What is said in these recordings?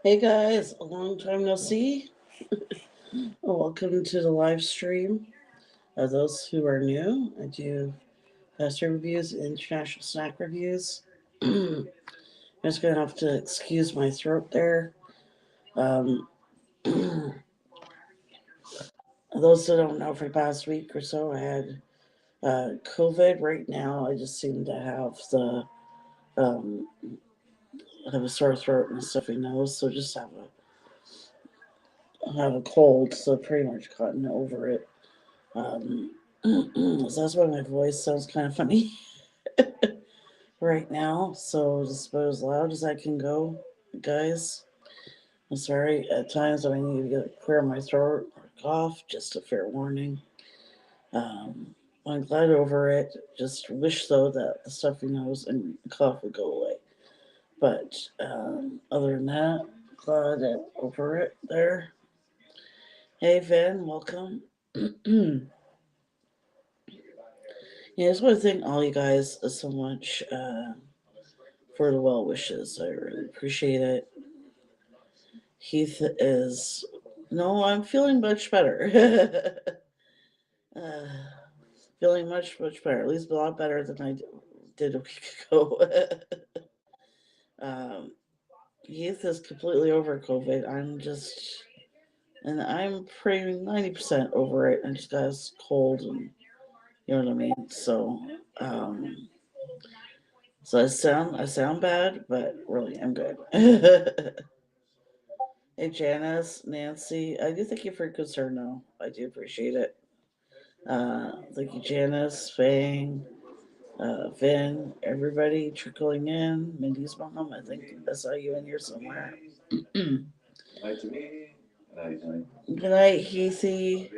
Hey guys, a long time no see. Welcome to the live stream. Those who are new, I do pasta reviews, international snack reviews. I'm just gonna have to excuse my throat there. Um, those that don't know, for the past week or so, I had COVID. Right now, I just seem to um, have a sore throat and a stuffy nose, so just have a cold. So pretty much gotten over it. Um, so that's why my voice sounds kind of funny right now. So just about as loud as I can go, guys. I'm sorry. At times when I need to clear my throat or cough, just a fair warning. Um, I'm glad over it. Just wish though that the stuffy nose and cough would go away. But other than that, glad that over it there. Hey Vin, welcome. Yeah, I just want to thank all you guys so much for the well wishes. I really appreciate it. Heath is. No, I'm feeling much better. uh, feeling much better. At least a lot better than I did a week ago. um, Heath is completely over COVID. And I'm pretty 90% over it. I just got a cold, and you know what I mean. Um, so I sound bad, but really I'm good. Hey Janice, Nancy, I do thank you for your concern though. I do appreciate it. Thank you Janice, Fang, Vin, everybody trickling in. Mindy's mom, I think I saw you in here somewhere. Good night, Heathy.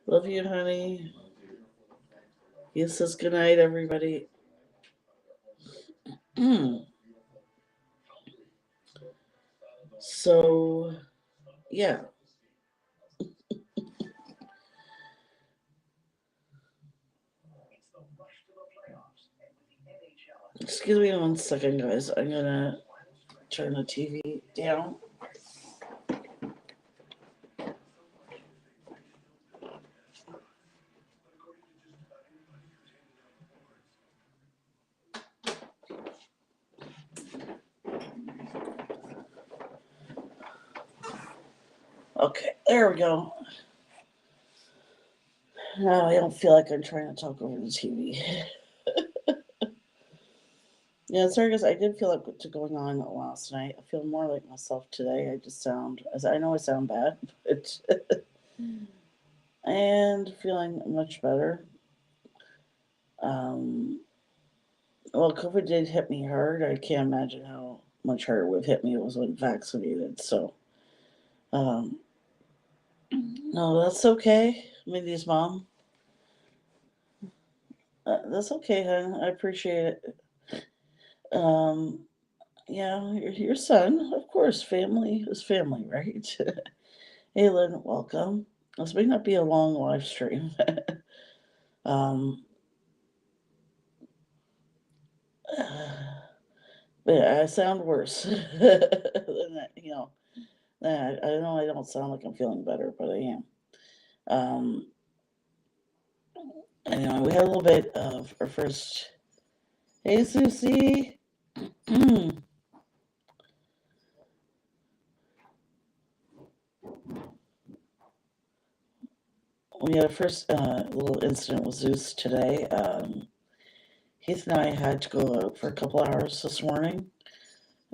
Love you, honey. He says good night, everybody. So, yeah. Excuse me 1 second, guys. I'm gonna turn the TV down. Okay, there we go. Now I don't feel like I'm trying to talk over the TV. Yeah, sorry guys, I did feel like what's going on last night. I feel more like myself today. I know I sound bad, but and feeling much better. Um, well, COVID did hit me hard. I can't imagine how much harder it would have hit me if I wasn't vaccinated. So, um, no, that's okay. Mindy's mom. That's okay, hon. I appreciate it. Um, yeah, your son, of course. Family is family, right? Hey, Lynn, welcome. This may not be a long live stream. um, but I sound worse than that, I know I don't sound like I'm feeling better, but I am. Um, anyway, we had a little bit of our first. Hey, Susie. We had a first little incident with Zeus today. Heath and I had to go out for a couple hours this morning.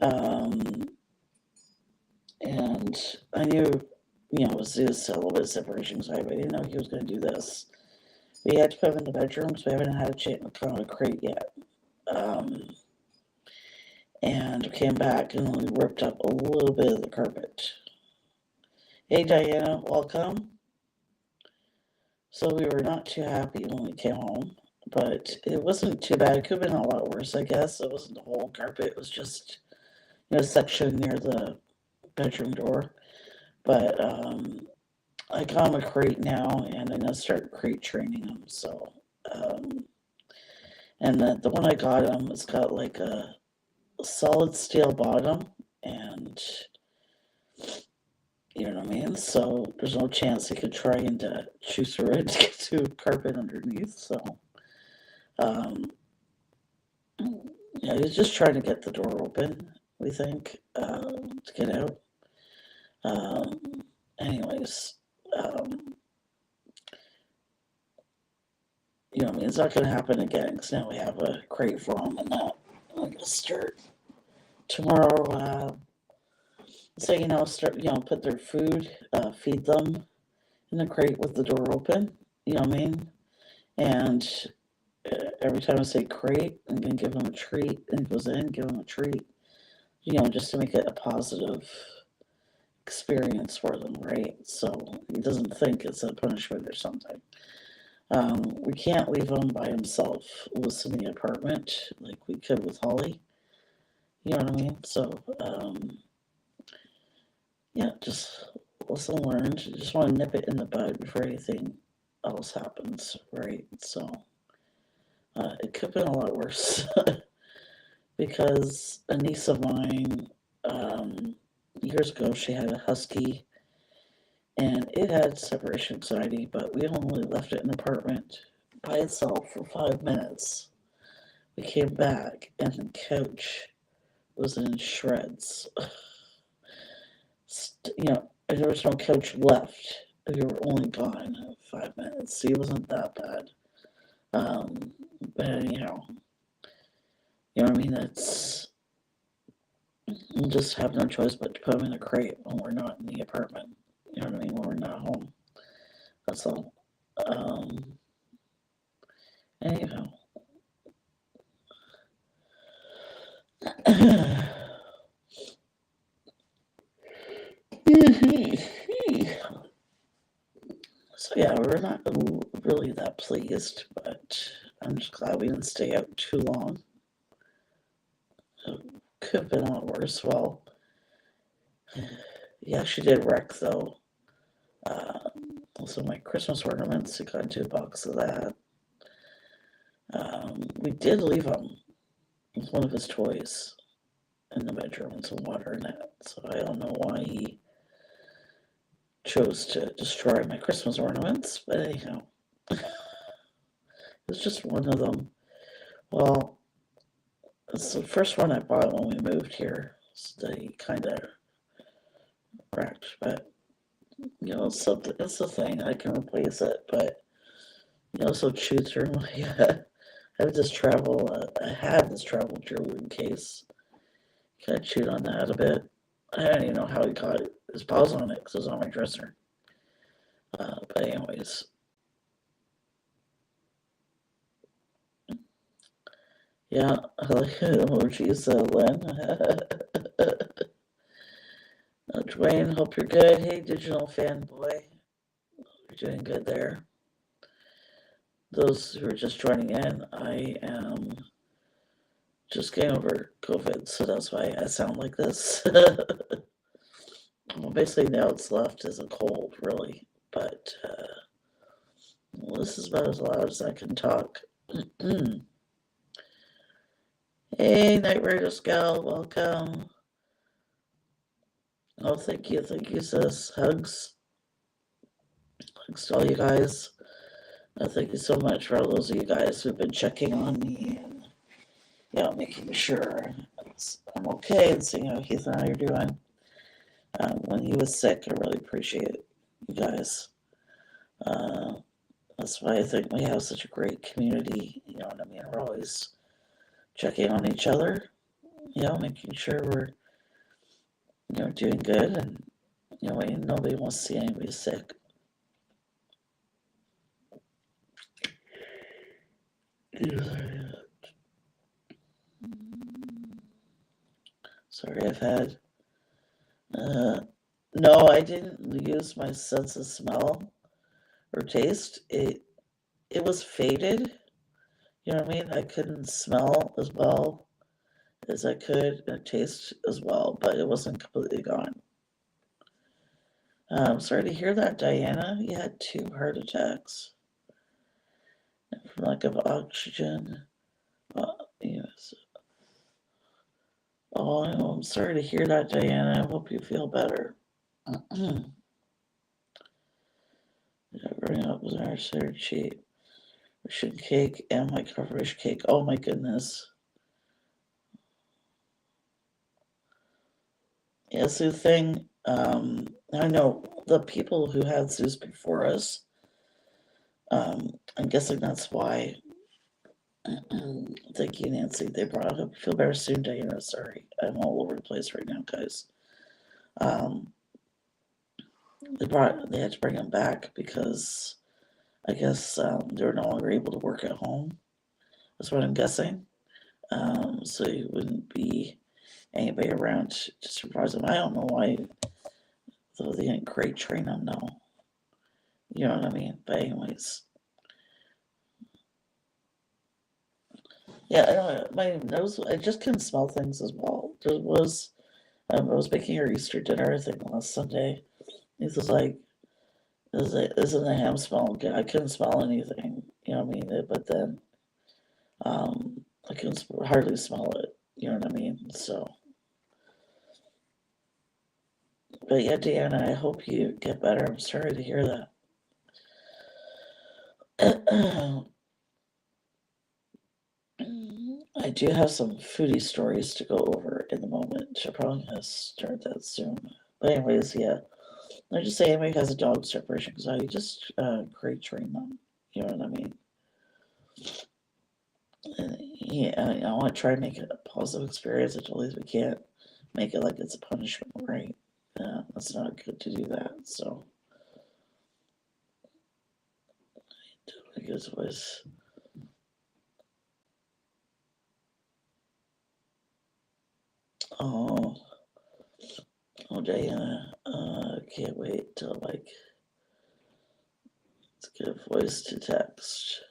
Um, and I knew, it was Zeus, a little bit of separation anxiety, but I didn't know he was going to do this. We had to put him in the bedroom because we haven't had a chance to put on a crate yet. Um, and came back and we ripped up a little bit of the carpet. Hey, Diana, welcome. So we were not too happy when we came home, but it wasn't too bad. It could have been a lot worse, I guess. It wasn't the whole carpet, it was just, a section near the bedroom door. But I got him a crate now, and I'm gonna start crate training him. So, and the one I got him, it's got like a solid steel bottom, and and you know what I mean? So there's no chance he could try and chew through it to get to carpet underneath. So, yeah, he's just trying to get the door open, we think, to get out. Anyways, you know, I mean, it's not going to happen again because now we have a crate for him and that. I'm going to start tomorrow. So, you know, put their food, feed them in the crate with the door open, you know what I mean? And every time I say crate, I'm going to give them a treat. And he goes in, give them a treat, you know, just to make it a positive experience for them, right? So he doesn't think it's a punishment or something. We can't leave him by himself in the apartment like we could with Holly. You know what I mean? So, yeah, just lesson learned. You just want to nip it in the bud before anything else happens, right? So, it could have been a lot worse because a niece of mine, years ago, she had a husky and it had separation anxiety, but we only left it in the apartment by itself for 5 minutes. We came back and the couch was in shreds. You know, there was no couch left. We were only gone 5 minutes. See, it wasn't that bad. But anyhow, you know what I mean? We'll just have no choice but to put them in a crate when we're not in the apartment. You know what I mean? When we're not home. That's all. Anyhow. So yeah, we're not really that pleased, but I'm just glad we didn't stay out too long. It could have been a lot worse. Well, yeah, she did wreck though. Also my Christmas ornaments, I got 2 boxes of that. We did leave him with one of his toys in the bedroom and some water in it. So I don't know why he chose to destroy my Christmas ornaments, but anyhow, it's just one of them. Well, it's the first one I bought when we moved here. So they kind of wrecked, but you know, it's a thing. I can replace it, but you also chew through my. I had this travel German case. Kind of chewed on that a bit. I don't even know how he got his paws on it because it was on my dresser. But anyways. Yeah, I like emojis, Lynn. Dwayne, hope you're good. Hey, digital fanboy. You're doing good there. Those who are just joining in, I am just getting over COVID, so that's why I sound like this. Well, basically now it's left as a cold, really, but well, this is about as loud as I can talk. Hey, Night Rider Scout, welcome. Oh, thank you, sis. Hugs to all you guys. Thank you so much for all those of you guys who've been checking on me and, you know, making sure I'm okay and seeing how Keith and I are doing. When he was sick, I really appreciate you guys. That's why I think we have such a great community. You know what I mean? We're always checking on each other, you know, making sure we're, you know, doing good, and you know, nobody wants to see anybody sick. Sorry, I've had. No, I didn't use my sense of smell or taste. It was faded. You know what I mean? I couldn't smell as well as I could and taste as well, but it wasn't completely gone. Sorry to hear that, Diana. You had 2 heart attacks from lack of oxygen. Yes. Oh, I know. I'm sorry to hear that, Diana. I hope you feel better. Growing up was our third cheap. Russian cake and my coverage cake. Oh my goodness. Yeah, so the thing, I know the people who had zoos before us, I'm guessing that's why. Thank you, Nancy. They brought up. Feel better soon, Diana. Sorry. I'm all over the place right now, guys. They had to bring him back because I guess they were no longer able to work at home. That's what I'm guessing. So you wouldn't be anybody around to surprise him. I don't know why, though they didn't crate train him. No, you know what I mean. But anyways, yeah, I don't. My nose. I just couldn't smell things as well. There was. I was making her Easter dinner, I think, last Sunday. It was like, isn't the ham smell good? I couldn't smell anything, you know what I mean? But then, I couldn't hardly smell it, you know what I mean? So, but yeah, Deanna, I hope you get better. I'm sorry to hear that. I do have some foodie stories to go over in the moment. I'm probably gonna start that soon. But anyways, yeah. I just say anybody has a dog separation anxiety, just crate train them. You know what I mean? And yeah, I want to try and make it a positive experience until we can't make it like it's a punishment, right? That's not good to do that. So I guess it was. Oh, Diana, can't wait till like let's get a voice to text.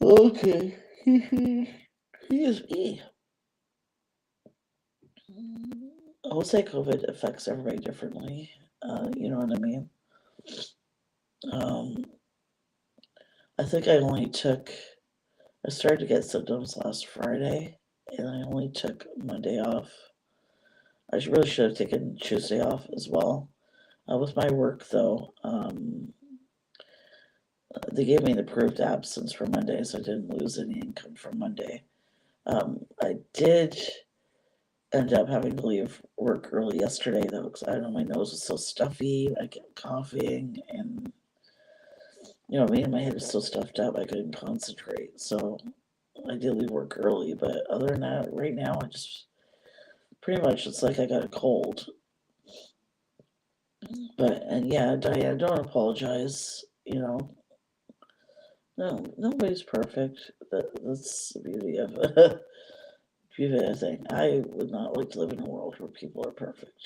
Okay, here's me. I would say COVID affects everybody differently. You know what I mean? I think I started to get symptoms last Friday, and I only took Monday off. I really should have taken Tuesday off as well. With my work, though, they gave me the approved absence for Monday, so I didn't lose any income from Monday. I did end up having to leave work early yesterday, though, because I don't know, my nose was so stuffy. I kept coughing, and you know, my head was so stuffed up, I couldn't concentrate. So I did leave work early, but other than that, right now, I just pretty much it's like I got a cold. But and yeah, Diane, don't apologize. You know, no, nobody's perfect. That's the beauty of beauty of the thing. I would not like to live in a world where people are perfect.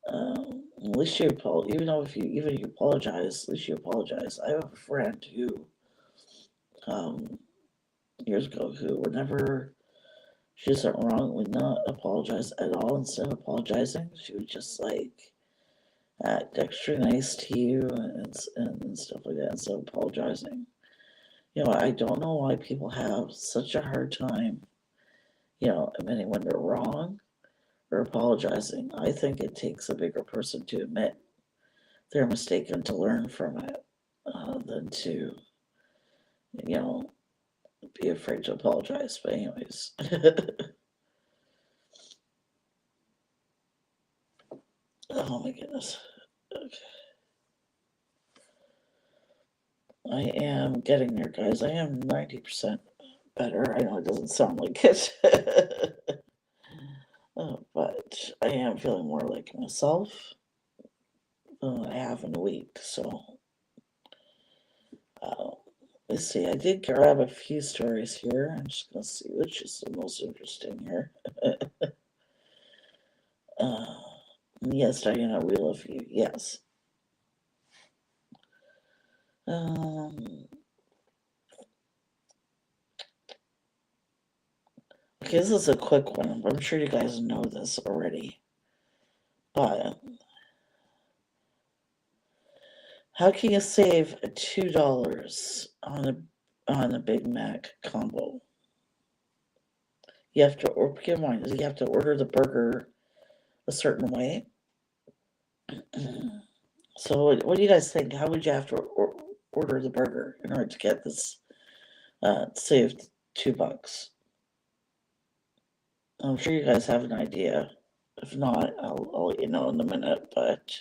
At least you apologize. Even if you apologize, at least you apologize. I have a friend who, years ago, who whenever she did something wrong, would not apologize at all. Instead of apologizing, she would just like act extra nice to you and stuff like that instead of apologizing. You know, I don't know why people have such a hard time, you know, admitting when they're wrong or apologizing. I think it takes a bigger person to admit their mistake and to learn from it than to, you know, be afraid to apologize. But anyways. Oh my goodness. Okay. I am getting there, guys. I am 90% better. I know it doesn't sound like it. But I am feeling more like myself than I have in a week. So, let's see. I did grab a few stories here. I'm just going to see which is the most interesting here. Yes, Diana, we love you. Yes. Okay, this is a quick one. I'm sure you guys know this already. But how can you save $2 on a Big Mac combo? You have to, or keep in mind, you have to order the burger a certain way. So what do you guys think? How would you have to order the burger in order to get this saved $2? I'm sure you guys have an idea. If not, I'll let you know in a minute, but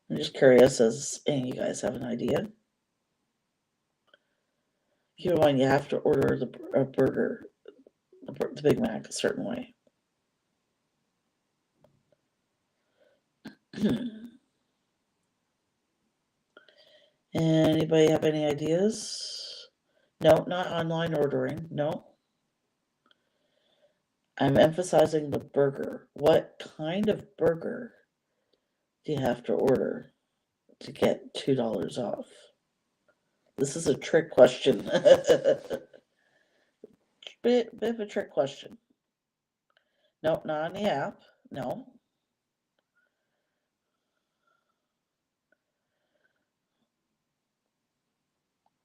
I'm just curious as any of you guys have an idea. Keep in mind, you have to order the burger, the Big Mac, a certain way. Anybody have any ideas? No, not online ordering. No. I'm emphasizing the burger. What kind of burger do you have to order to get $2 off? This is a trick question. bit of a trick question. Nope, not on the app. No.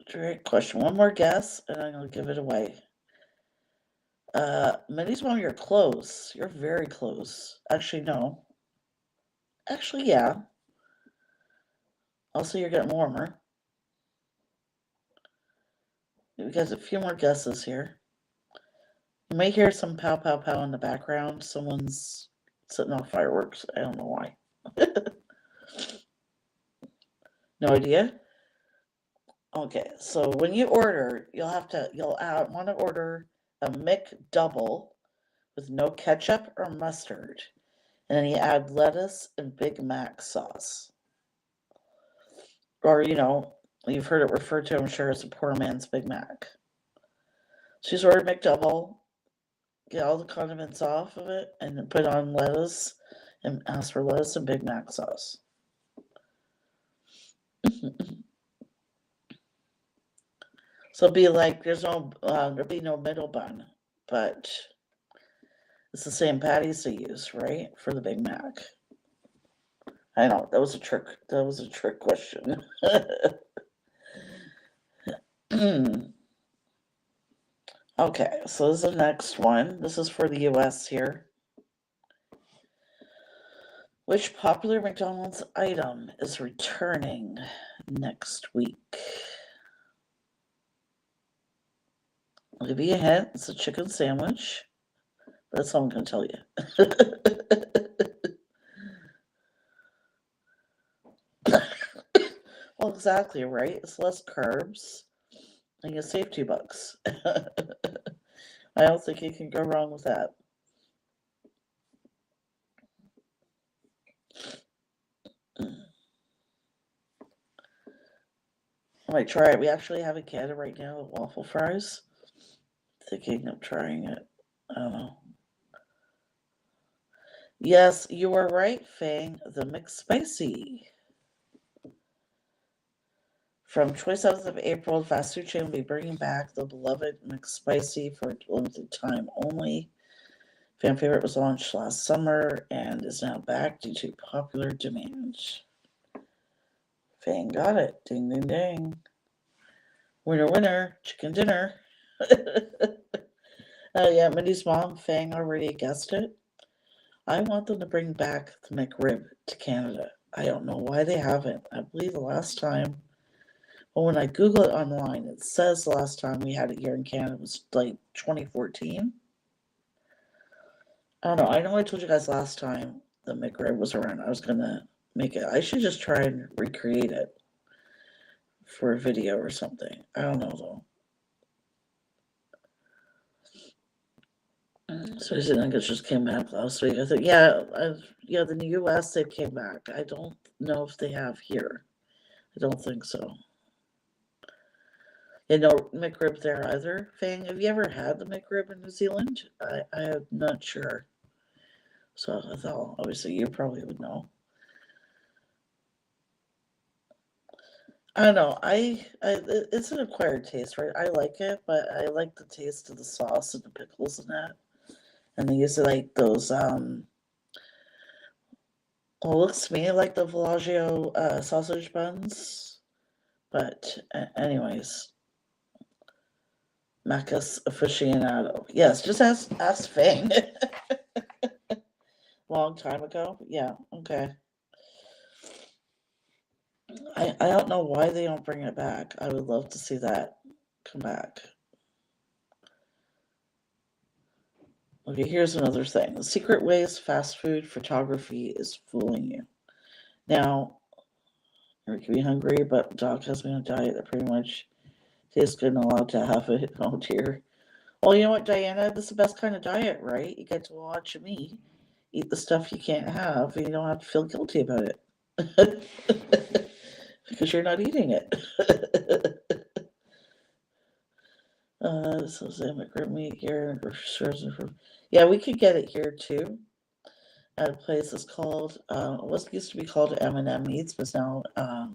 Trick question. One more guess, and I'm going to give it away. Minnie's Mom, you're close. You're very close. Actually, no. Actually, yeah. Also, you're getting warmer. We got a few more guesses here. You may hear some pow pow pow in the background. Someone's setting off fireworks. I don't know why. No idea? Okay, so when you order, you'll want to order a McDouble with no ketchup or mustard. And then you add lettuce and Big Mac sauce. Or, you've heard it referred to, I'm sure, as a poor man's Big Mac. She's ordered McDouble, get all the condiments off of it, and then put on lettuce and ask for lettuce and Big Mac sauce. So it'll be like there'll be no middle bun, but it's the same patties they use, right, for the Big Mac. I know that was a trick. That was a trick question. Okay, so this is the next one. This is for the US here. Which popular McDonald's item is returning next week? I'll give you a hint. It's a chicken sandwich. That's all I'm going to tell you. Well, exactly, right? It's less carbs, and you save $2. I don't think you can go wrong with that. I might try it. We actually have a Canada right now with waffle fries. Thinking of trying it. I don't know. Yes, you are right, Fang. The McSpicy. From 27th of April, fast food chain will be bringing back the beloved McSpicy for a limited time only. Fan favorite was launched last summer and is now back due to popular demand. Fang got it. Ding, ding, ding. Winner, winner. Chicken dinner. Yeah, Minnie's mom, Fang, already guessed it. I want them to bring back the Mcrib to Canada. I don't know why they haven't. I believe the last time, well, when I Google it online, it says the last time we had it here in Canada was like 2014. I don't know. I know I told you guys last time the Mcrib was around. I was going to make it. I should just try and recreate it for a video or something. I don't know, though. So I think it just came back last week. I think, yeah, the U.S. they came back. I don't know if they have here. I don't think so. No Mcrib there either. Fang, have you ever had the Mcrib in New Zealand? I am not sure. So I thought, obviously, you probably would know. I don't know. It's an acquired taste, right? I like it, but I like the taste of the sauce and the pickles and that. And they use like those, well, it looks to me like the Villaggio sausage buns. But anyways, Macus aficionado. Yes, just ask Fang. Long time ago? Yeah, okay. I don't know why they don't bring it back. I would love to see that come back. Okay, here's another thing. The secret ways fast food photography is fooling you. Now, you can be hungry, but Doc has me on a diet that pretty much tastes good and allowed to have it. Oh dear. Well, you know what, Diana? This is the best kind of diet, right? You get to watch me eat the stuff you can't have, and you don't have to feel guilty about it. Because you're not eating it. So say Mccrib meat here in grocery stores. Yeah, we could get it here too. At a place that's called, it used to be called M&M Meats, but now, I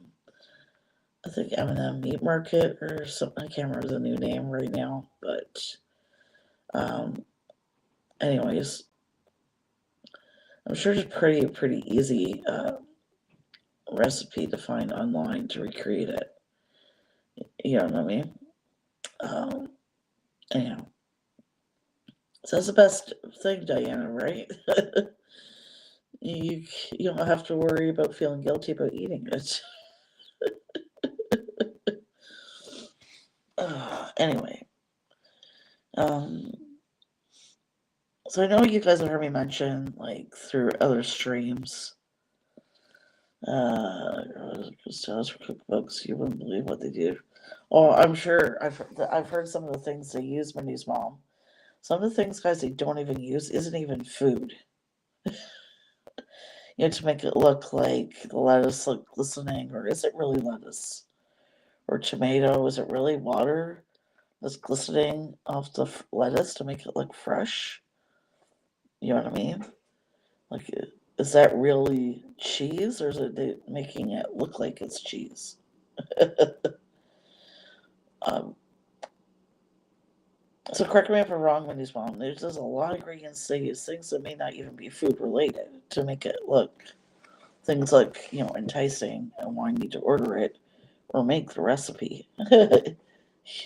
think M&M Meat Market or something. I can't remember the new name right now, but, anyways, I'm sure it's pretty easy, recipe to find online to recreate it. You know what I mean? Anyhow. So that's the best thing, Diana, right? you don't have to worry about feeling guilty about eating it. Anyway, so I know you guys have heard me mention, like, through other streams, stars for cookbooks. You wouldn't believe what they do. Oh, I'm sure I've heard some of the things they use, Mindy's mom. Some of the things, guys, they don't even use isn't even food. You know, to make it look like the lettuce look glistening, or is it really lettuce? Or tomato, is it really water that's glistening off the lettuce to make it look fresh? You know what I mean? Like, is that really cheese, or is it making it look like it's cheese? So correct me if I'm wrong, Wendy's mom. There's a lot of ingredients they use, things that may not even be food related, to make it look things like, enticing and wanting you to order it or make the recipe.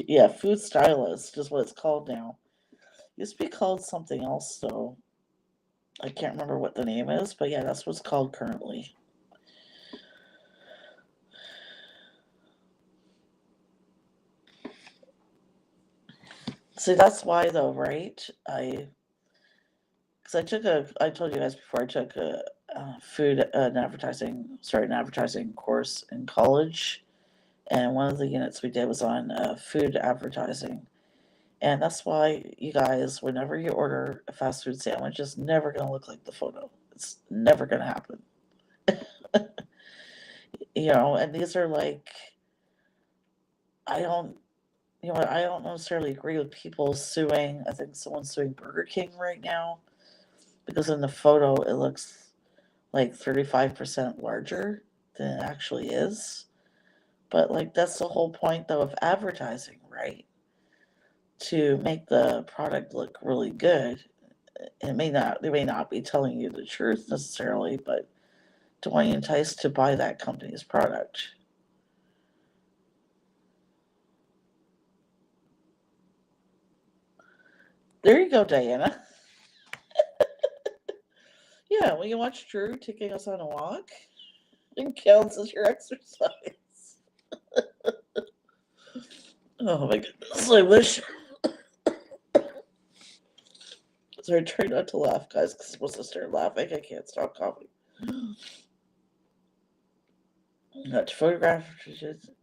Yeah, food stylist is what it's called now. It used to be called something else, though. I can't remember what the name is, but yeah, that's what it's called currently. See, that's why, though, right? Because I told you guys before, I took a an advertising course in college, and one of the units we did was on food advertising. And that's why, you guys, whenever you order a fast food sandwich, it's never going to look like the photo. It's never going to happen. And these are like, I don't, I don't necessarily agree with people suing. I think someone's suing Burger King right now because in the photo it looks like 35% larger than it actually is. But, like, that's the whole point, though, of advertising, right? To make the product look really good. They may not be telling you the truth necessarily, but to want you enticed to buy that company's product. There you go, Diana. Yeah, when you watch Drew taking us on a walk, it counts as your exercise. Oh my goodness, I wish. Sorry, try not to laugh, guys, because I'm supposed to start laughing. I can't stop coughing. Not to photograph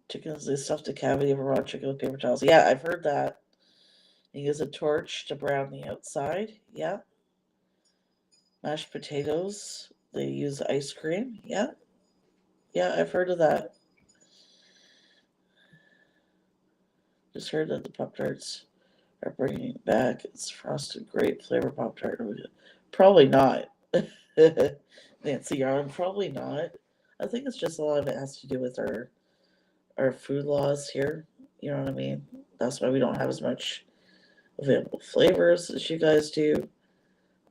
chickens, they stuffed a cavity of a raw chicken with paper towels. Yeah, I've heard that. They use a torch to brown the outside. Yeah. Mashed potatoes. They use ice cream. Yeah. Yeah, I've heard of that. Just heard that the Pop Tarts are bringing back its frosted grape flavor Pop Tart. Probably not. Nancy Yarn, probably not. I think it's just a lot of it has to do with our food laws here. You know what I mean? That's why we don't have as much available flavors as you guys do.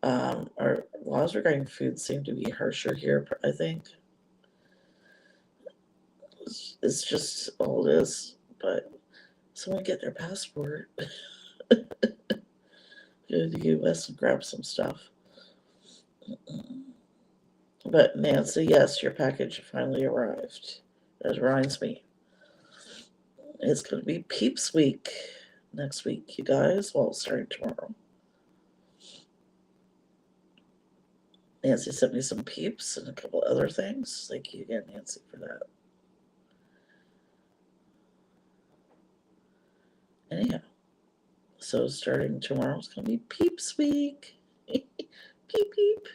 Our laws regarding food seem to be harsher here, I think. It's just all it is. But someone get their passport. Go to the U.S. and grab some stuff. But Nancy, yes, your package finally arrived. That reminds me. It's going to be Peeps Week next week, you guys. Well, starting tomorrow. Nancy sent me some Peeps and a couple other things. Thank you again, Nancy, for that. Anyhow, so starting tomorrow is going to be Peeps Week. Peep, peep.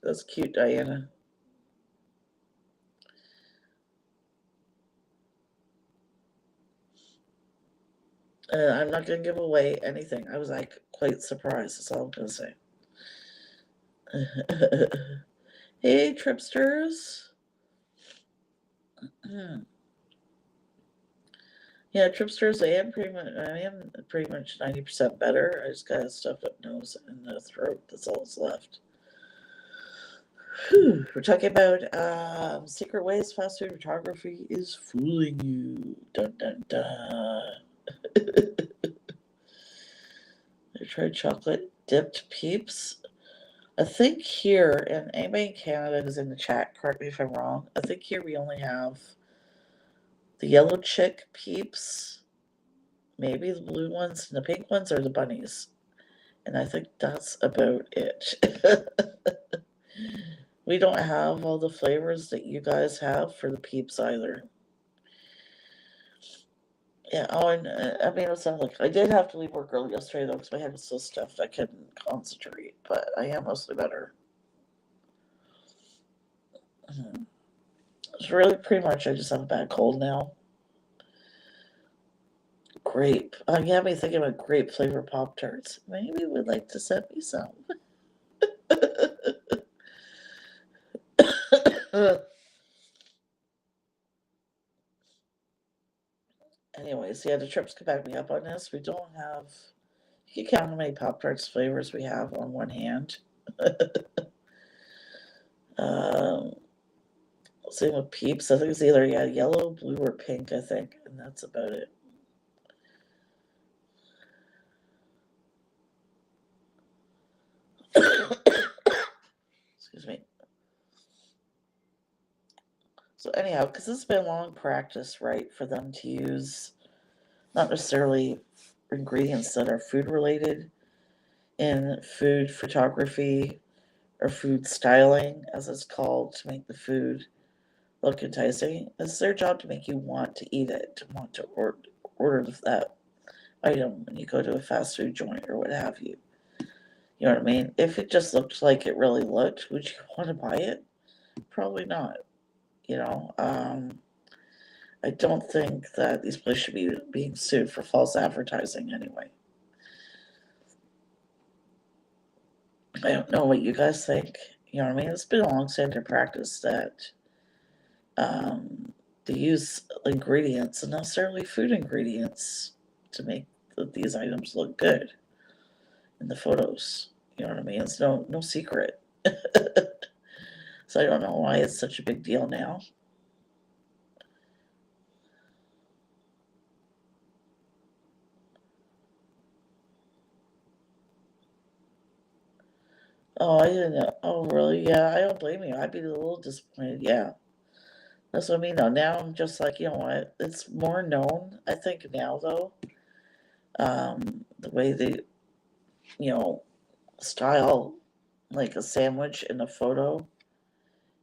That's cute, Diana. I'm not going to give away anything. I was like quite surprised. That's all I'm going to say. Hey, Tripsters. Yeah, Tripsters. I am pretty much 90% better. I just got a stuffed up nose and a throat. That's all that's left. Whew. We're talking about secret ways fast food photography is fooling you. Dun dun dun. I tried chocolate dipped Peeps. I think here, and anybody in Canada who's in the chat, correct me if I'm wrong, I think here we only have the yellow chick Peeps, maybe the blue ones, and the pink ones are the bunnies. And I think that's about it. We don't have all the flavors that you guys have for the Peeps either. Yeah, oh, and I mean, it sounds like I did have to leave work early yesterday though because my head was so stuffed I couldn't concentrate, but I am mostly better. It's really pretty much I just have a bad cold now. Grape. You have me thinking about grape flavor Pop Tarts. Maybe would like to send me some. Anyways, yeah, the trips could back me up on this. We don't have. You can count how many Pop Tarts flavors we have on one hand. Same with Peeps. I think it's either yellow, blue, or pink. I think, and that's about it. Excuse me. So anyhow, because it's been long practice, right, for them to use not necessarily ingredients that are food related in food photography or food styling, as it's called, to make the food look enticing. It's their job to make you want to eat it, to want to order that item when you go to a fast food joint or what have you. You know what I mean? If it just looked like it really looked, would you want to buy it? Probably not. You know, I don't think that these places should be being sued for false advertising anyway. I don't know what you guys think. You know what I mean? It's been a long-standing practice that they use ingredients, and not necessarily food ingredients, to make these items look good in the photos. You know what I mean? It's no secret. So I don't know why it's such a big deal now. Oh, I didn't know. Oh, really? Yeah, I don't blame you. I'd be a little disappointed. Yeah. That's what I mean, though. Now I'm just like, you know what? It's more known, I think, now, though. The way they, style like a sandwich in a photo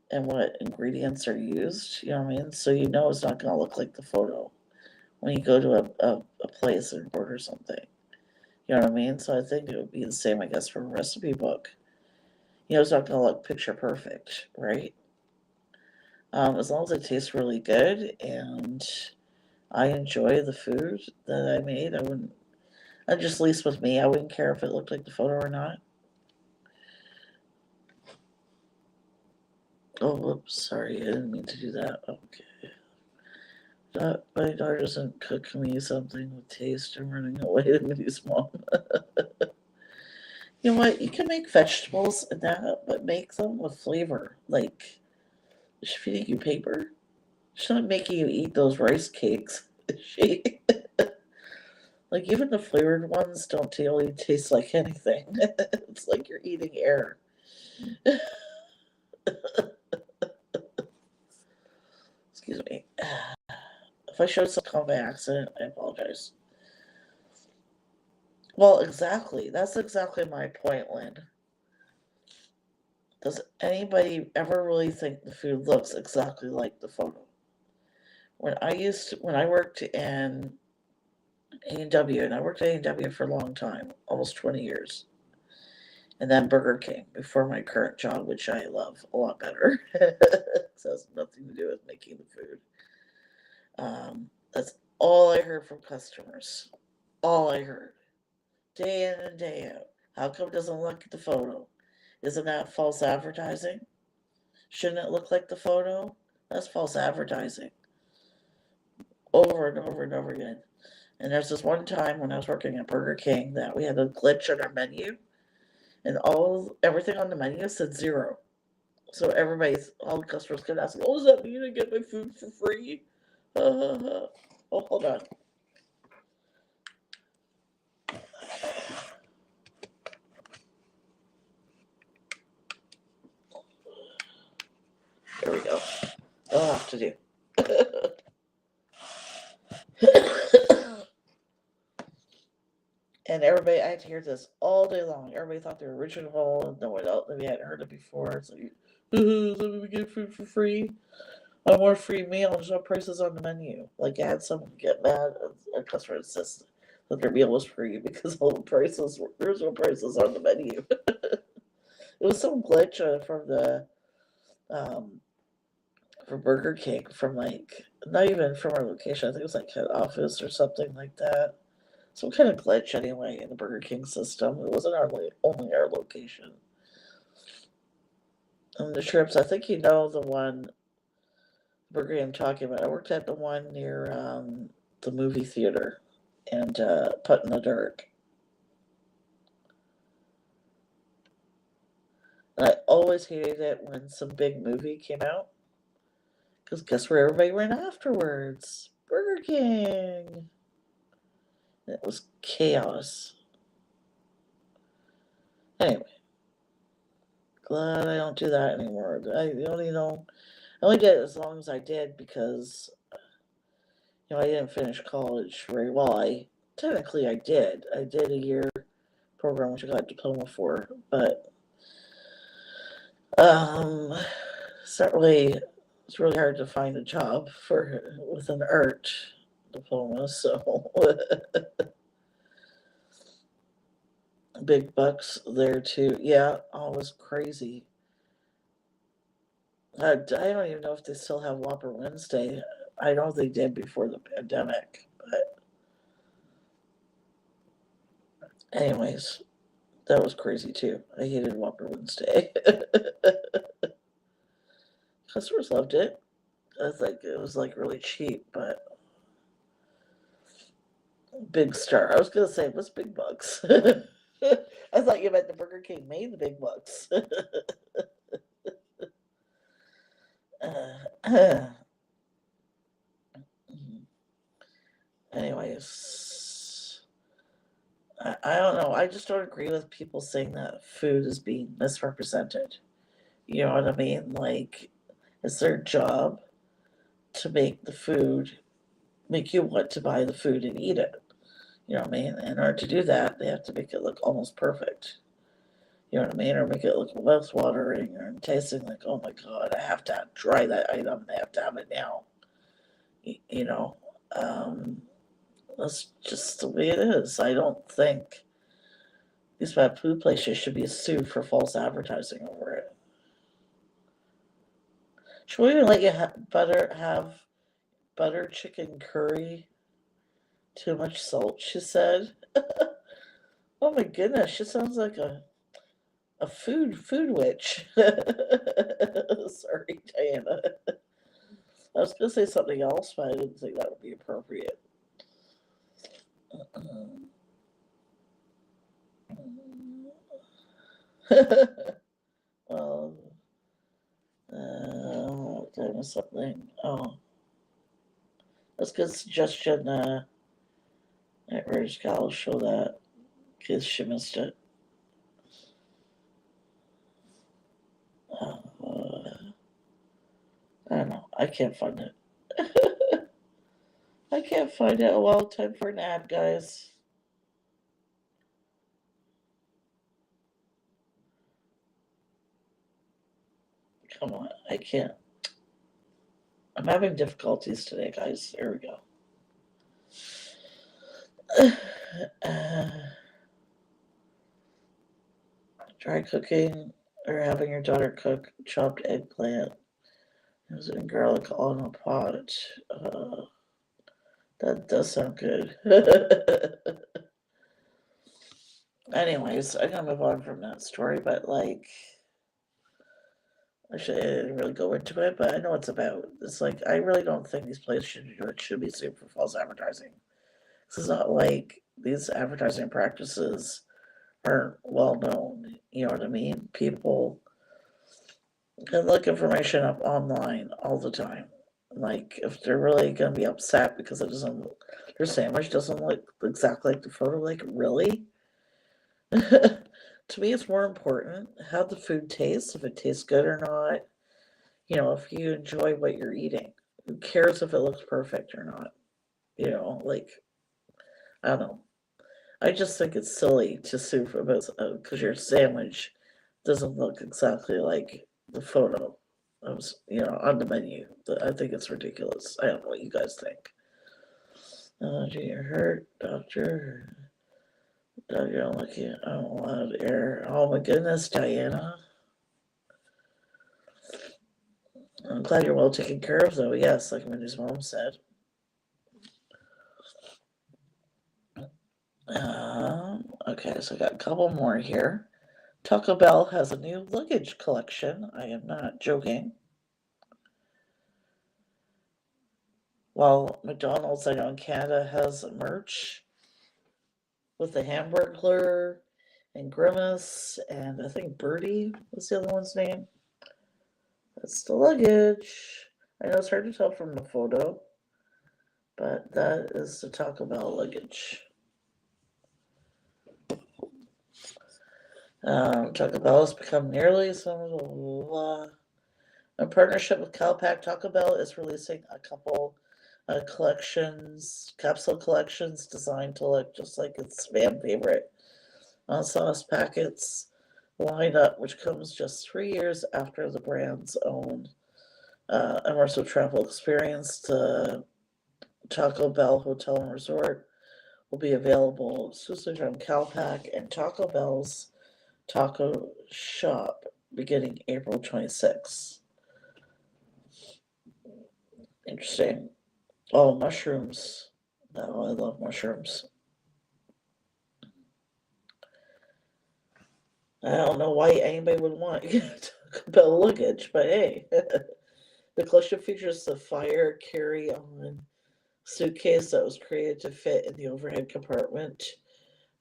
and what ingredients are used, you know what I mean? So you know it's not going to look like the photo when you go to a place and order something. You know what I mean? So I think it would be the same, I guess, for a recipe book. It's not going to look picture perfect, right? As long as it tastes really good and I enjoy the food that I made, I wouldn't, just at least with me, I wouldn't care if it looked like the photo or not. Oh, whoops, sorry, I didn't mean to do that. Okay. My daughter doesn't cook me something with taste. I'm running away to Minnie's mom. You know what? You can make vegetables and that, but make them with flavor. Like, is she feeding you paper? She's not making you eat those rice cakes. Is she? Like, even the flavored ones don't really taste like anything. It's like you're eating air. Excuse me. If I showed some kind of accident, I apologize. Well, exactly. That's exactly my point, Lynn. Does anybody ever really think the food looks exactly like the photo? When I worked in A&W, and I worked at A&W for a long time, almost 20 years, and then Burger King before my current job, which I love a lot better. It has nothing to do with making the food. That's all I heard from customers. All I heard, day in and day out. How come it doesn't look like the photo? Isn't that false advertising? Shouldn't it look like the photo? That's false advertising. Over and over and over again. And there's this one time when I was working at Burger King that we had a glitch on our menu, and everything on the menu said 0. So all the customers could ask, "Oh, does that mean I get my food for free?" Oh, hold on. There we go. I'll have to do. And everybody, I had to hear this all day long. Everybody thought they were original, and no one else, we hadn't heard it before. So, let me get food for free. I want free meal. There's no prices on the menu. Like, I had someone get mad. A customer insist that their meal was free because all the prices, there's no prices on the menu. It was some glitch from Burger King, from like, not even from our location. I think it was like head office or something like that. Some kind of glitch anyway in the Burger King system. It wasn't only our location. And the trips, I think you know the one Burger King I'm talking about. I worked at the one near the movie theater and Put in the Dirt. And I always hated it when some big movie came out. Because guess where everybody went afterwards? Burger King. And it was chaos. Anyway, glad I don't do that anymore. I only did it as long as I did because I didn't finish college very well. Technically I did. I did a year program which I got a diploma for, but it's really hard to find a job with an art diploma, so big bucks there too. Yeah, always crazy. I don't even know if they still have Whopper Wednesday. I know they did before the pandemic, but anyways, that was crazy too. I hated Whopper Wednesday. Customers loved it. I think it was like really cheap, but Big Star. I was gonna say, what's big bucks? I thought you meant the Burger King made the big bucks. Anyways, I don't know. I just don't agree with people saying that food is being misrepresented. You know what I mean? Like, it's their job to make you want to buy the food and eat it. You know what I mean? In order to do that, they have to make it look almost perfect. You know what I mean? Or make it look mouth-watering or tasting like, oh my God, I have to try that item. I have to have it now. You know, that's just the way it is. I don't think these fast food places should be sued for false advertising over it. Should we even let you have butter chicken curry? Too much salt, she said. Oh my goodness, she sounds like a food witch. Sorry, Diana. I was gonna say something else, but I didn't think that would be appropriate. Well, did I miss something? Oh, that's a good suggestion. At Rage I'll show that because she missed it. I don't know. I can't find it. I can't find it. Well, time for an ad, guys. Come on, I can't. I'm having difficulties today, guys. There we go. Try cooking or having your daughter cook chopped eggplant using garlic all in a pot. That does sound good. Anyways, I'm gonna move on from that story, but like, actually, I didn't really go into it, but I know what it's about. It's like, I really don't think these places should be sued for false advertising. It's not like these advertising practices aren't well known. You know what I mean? People can look information up online all the time. Like, if they're really gonna be upset because it doesn't, their sandwich doesn't look exactly like the photo, like, really? To me, it's more important how the food tastes, if it tastes good or not. You know, if you enjoy what you're eating. Who cares if it looks perfect or not? You know, like, I don't know. I just think it's silly to sue for because your sandwich doesn't look exactly like the photo on the menu. I think it's ridiculous. I don't know what you guys think. Do you hurt, doctor? Doctor, I'm looking. I don't want air. Oh my goodness, Diana. I'm glad you're well taken care of, though. Yes, like Minnie's mom said. Okay, so I got a couple more here. Taco Bell has a new luggage collection. I am not joking. While McDonald's, I know in Canada, has merch with the Hamburglar and Grimace, and I think Birdie was the other one's name. That's the luggage. I know it's hard to tell from the photo, but that is the Taco Bell luggage. Taco Bell has become nearly in partnership with Calpac. Taco Bell is releasing a couple capsule collections designed to look just like its fan favorite sauce packets lineup, which comes just 3 years after the brand's own immersive travel experience. The Taco Bell Hotel and Resort will be available exclusively from Calpac and Taco Bell's Taco Shop beginning April 26th. Interesting. Oh, mushrooms. No, I love mushrooms. I don't know why anybody would want Taco Bell luggage, but hey. The collection features the fire carry-on suitcase that was created to fit in the overhead compartment,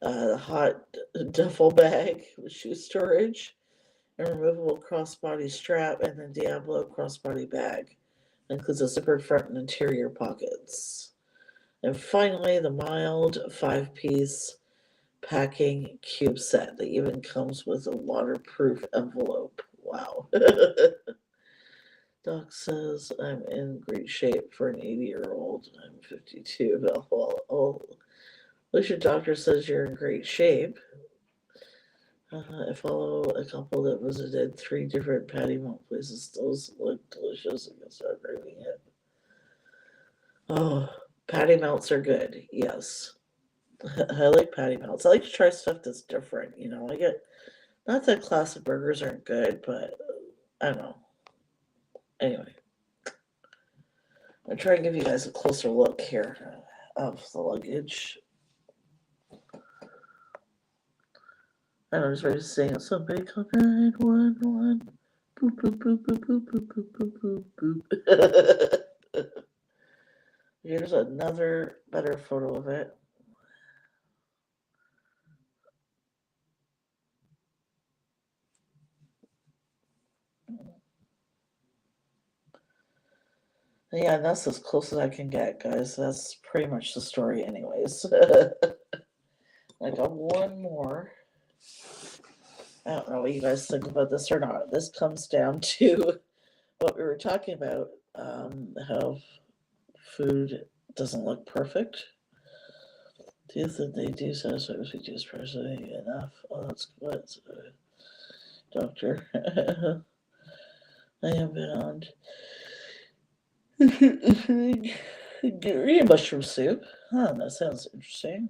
the hot duffel bag with shoe storage, a removable crossbody strap, and the Diablo crossbody bag. It includes a zippered front and interior pockets. And finally, the mild 5-piece packing cube set that even comes with a waterproof envelope. Wow. Doc says I'm in great shape for an 80-year-old. I'm 52. Well, at least your doctor says you're in great shape. I follow a couple that visited 3 different patty melt places. Those look delicious. I can start craving it. Oh, patty melts are good. Yes. I like patty melts. I like to try stuff that's different. I get, not that classic burgers aren't good, but I don't know. Anyway. I'll try and give you guys a closer look here of the luggage. I was ready to sing somebody called 911. Boop, boop, boop, boop, boop, boop, boop, boop, boop, boop. Here's another better photo of it. Yeah, that's as close as I can get, guys. That's pretty much the story anyways. I got one more. I don't know what you guys think about this or not. This comes down to what we were talking about, how food doesn't look perfect. Do you think they do satisfy with reduce personally enough? Oh, that's good. Doctor. I am bound. Mushroom soup. Huh, that sounds interesting.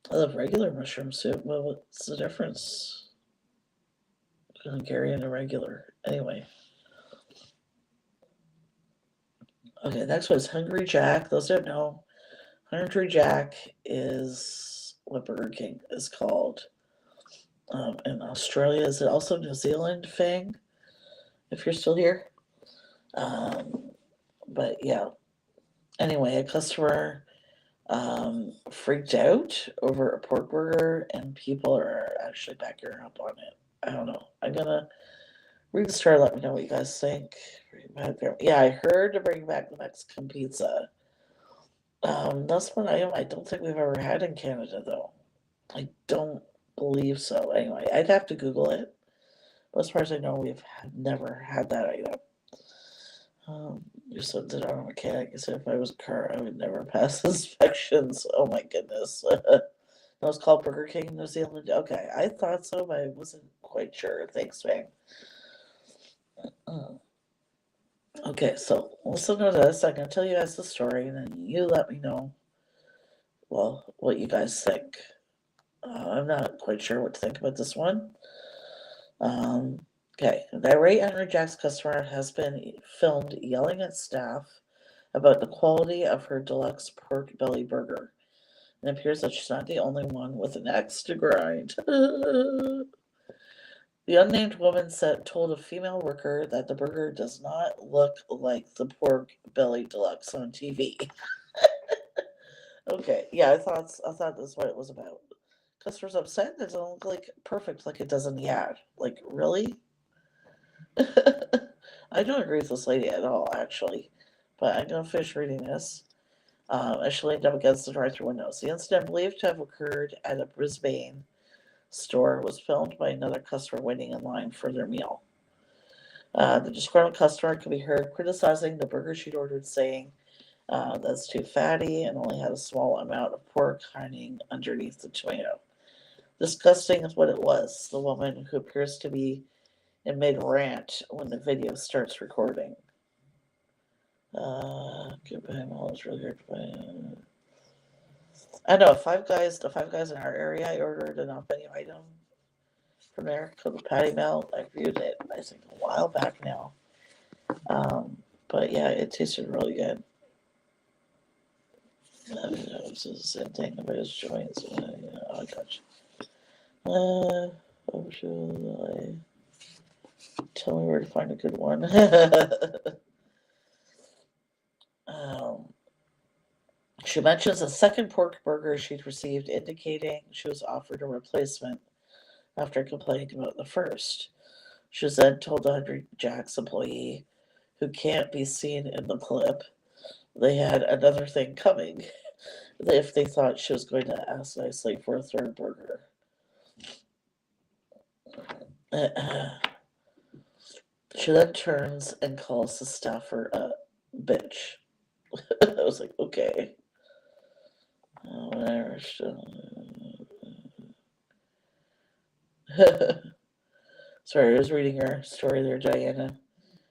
I love regular mushroom soup. Well, what's the difference? Hungarian and regular. Anyway. Okay, next one is Hungry Jack. Those don't know. Hungry Jack is what Burger King is called. In Australia, is it also New Zealand thing? If you're still here. But yeah. Anyway, a customer freaked out over a pork burger, and people are actually backing up on it. I don't know. I'm gonna read the story. Let me know what you guys think. Yeah, I heard to bring back the Mexican pizza. That's one item I don't think we've ever had in Canada, though. I don't believe so. Anyway, I'd have to Google it. But as far as I know, we've never had that item. You said that I'm a mechanic. You said if I was a car, I would never pass inspections. Oh my goodness. That was called Burger King in New Zealand. Okay, I thought so, but I wasn't quite sure. Thanks, Fang. Okay, so listen to this. I'm going to tell you guys the story, and then you let me know, well, what you guys think. I'm not quite sure what to think about this one. Okay, the irate Henry Jack's customer has been filmed yelling at staff about the quality of her deluxe pork belly burger. It appears that she's not the only one with an axe to grind. The unnamed woman told a female worker that the burger does not look like the pork belly deluxe on TV. Okay, yeah, I thought that's what it was about. Customers upset that it doesn't look like perfect like it does in the ad. Like, really? I don't agree with this lady at all, actually. But I'm gonna finish reading this. As she leaned up against the drive-thru windows. The incident, believed to have occurred at a Brisbane store, was filmed by another customer waiting in line for their meal. The disgruntled customer could be heard criticizing the burger she'd ordered, saying that's too fatty and only had a small amount of pork hiding underneath the tomato. Disgusting is what it was, the woman, who appears to be in mid-rant when the video starts recording. Goodbye, Mall is really hard to buy. I know, the Five Guys in our area, I ordered an off-menu item from there called the Patty Melt. I reviewed it, I think, a while back now. But yeah, it tasted really good. It's the same thing about his joints. Oh, gosh. Tell me where to find a good one. She mentions a second pork burger she'd received, indicating she was offered a replacement after complaining about the first. She was then told the Hungry Jack's employee, who can't be seen in the clip, they had another thing coming if they thought she was going to ask nicely for a third burger. She then turns and calls the staffer a bitch. I was like, okay. Whatever. Sorry, I was reading your story there, Diana.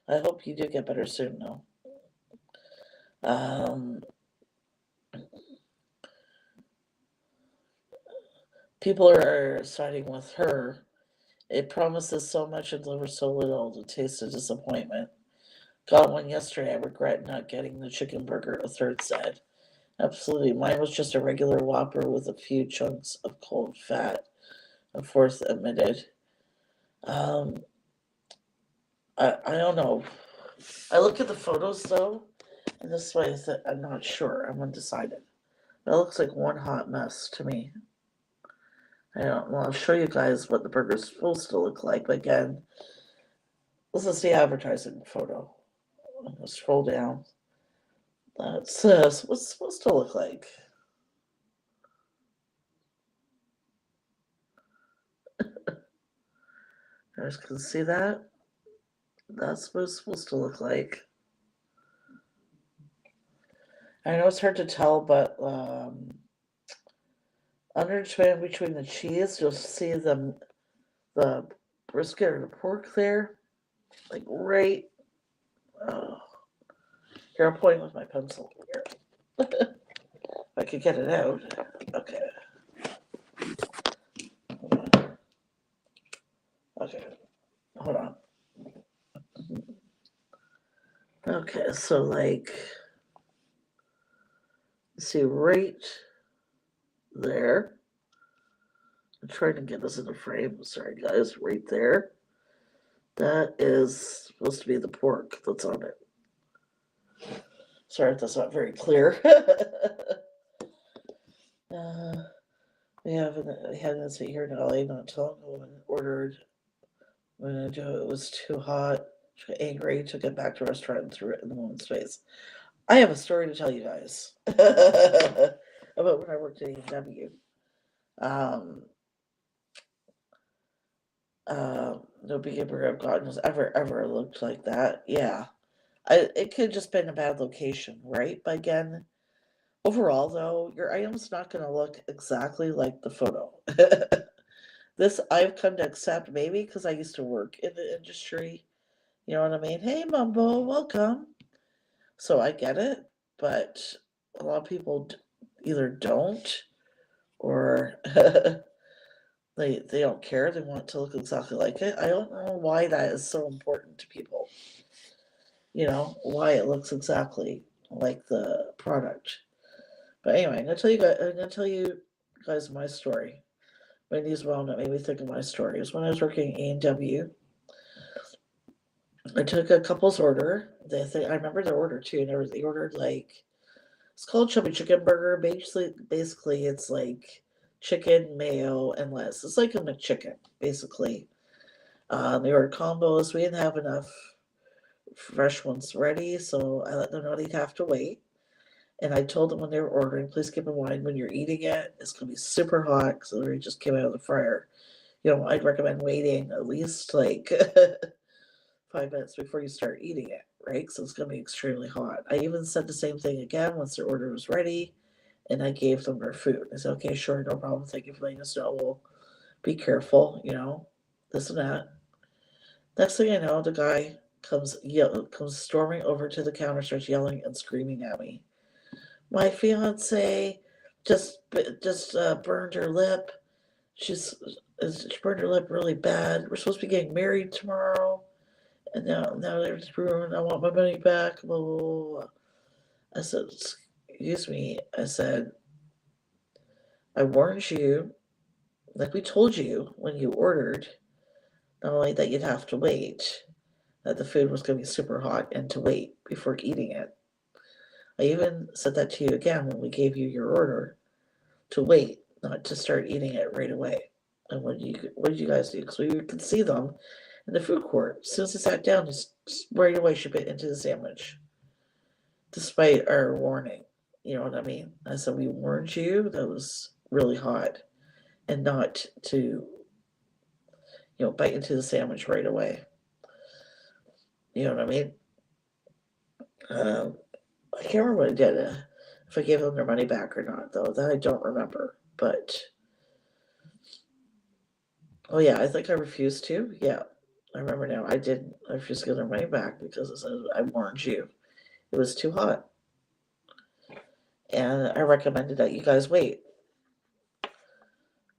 I hope you do get better soon, though. People are siding with her. It promises so much and delivers so little. The taste of disappointment. Got one yesterday. I regret not getting the chicken burger, a third said. Absolutely. Mine was just a regular Whopper with a few chunks of cold fat, a fourth admitted. I don't know. I look at the photos, though, and this way I'm not sure. I'm undecided. That looks like one hot mess to me. I don't know. I'll show you guys what the burger's supposed to look like. But again, this is the advertising photo. I'm going to scroll down. That's what's it supposed to look like. You guys can see that? That's what it's supposed to look like. I know it's hard to tell, but under between the cheese, you'll see the brisket or the pork there, like right. Oh, here I'm pointing with my pencil here. If I could get it out. Okay. Okay. Hold on. Okay, so like, see right there. I'm trying to get this in the frame. Sorry, guys. Right there. That is supposed to be the pork that's on it. Sorry if that's not very clear. We had this here in LA not too long ago and ordered when it was too hot. She got angry, took it back to the restaurant and threw it in the woman's face. I have a story to tell you guys about when I worked at A&W. No beekeeper I've gotten has ever looked like that. Yeah. It could have just been a bad location, right? But again, overall though, your item's not going to look exactly like the photo. This I've come to accept maybe because I used to work in the industry. You know what I mean? Hey, Mumbo, welcome. So I get it, but a lot of people either don't or they don't care. They want it to look exactly like it. I don't know why that is so important to people. You know, why it looks exactly like the product. But anyway, I'm gonna tell you guys my story. Wendy's Walnut made me think of my story. It was when I was working at A&W. I took a couple's order. I remember their order too. And they ordered like, it's called chubby chicken burger. Basically, it's like chicken, mayo, and lettuce. It's like a McChicken, basically. They ordered combos. We didn't have enough fresh ones ready, so I let them know they'd have to wait. And I told them when they were ordering, please keep in mind when you're eating it, it's going to be super hot because it already just came out of the fryer. You know, I'd recommend waiting at least like 5 minutes before you start eating it, right? So it's going to be extremely hot. I even said the same thing again once their order was ready, and I gave them their food. I said, okay, sure, no problem. Thank you for letting us know. We'll be careful, you know, this and that. Next thing I know, the guy comes storming over to the counter, starts yelling and screaming at me. My fiance just burned her lip. She burned her lip really bad. We're supposed to be getting married tomorrow, and now there's ruined. I want my money back. Blah, blah, blah, blah. I said, excuse me. I said, I warned you, like we told you when you ordered, not only that you'd have to wait, that the food was going to be super hot and to wait before eating it. I even said that to you again when we gave you your order, to wait, not to start eating it right away. And what did you guys do? Because we could see them in the food court. As soon as they sat down, just right away she bit into the sandwich, despite our warning. You know what I mean? I said, we warned you that it was really hot and not to, bite into the sandwich right away. You know what I mean? I can't remember what I did, if I gave them their money back or not, though. That I don't remember. But, oh yeah, I think I refused to. Yeah, I remember now. I refused to give their money back because I said, I warned you. It was too hot. And I recommended that you guys wait.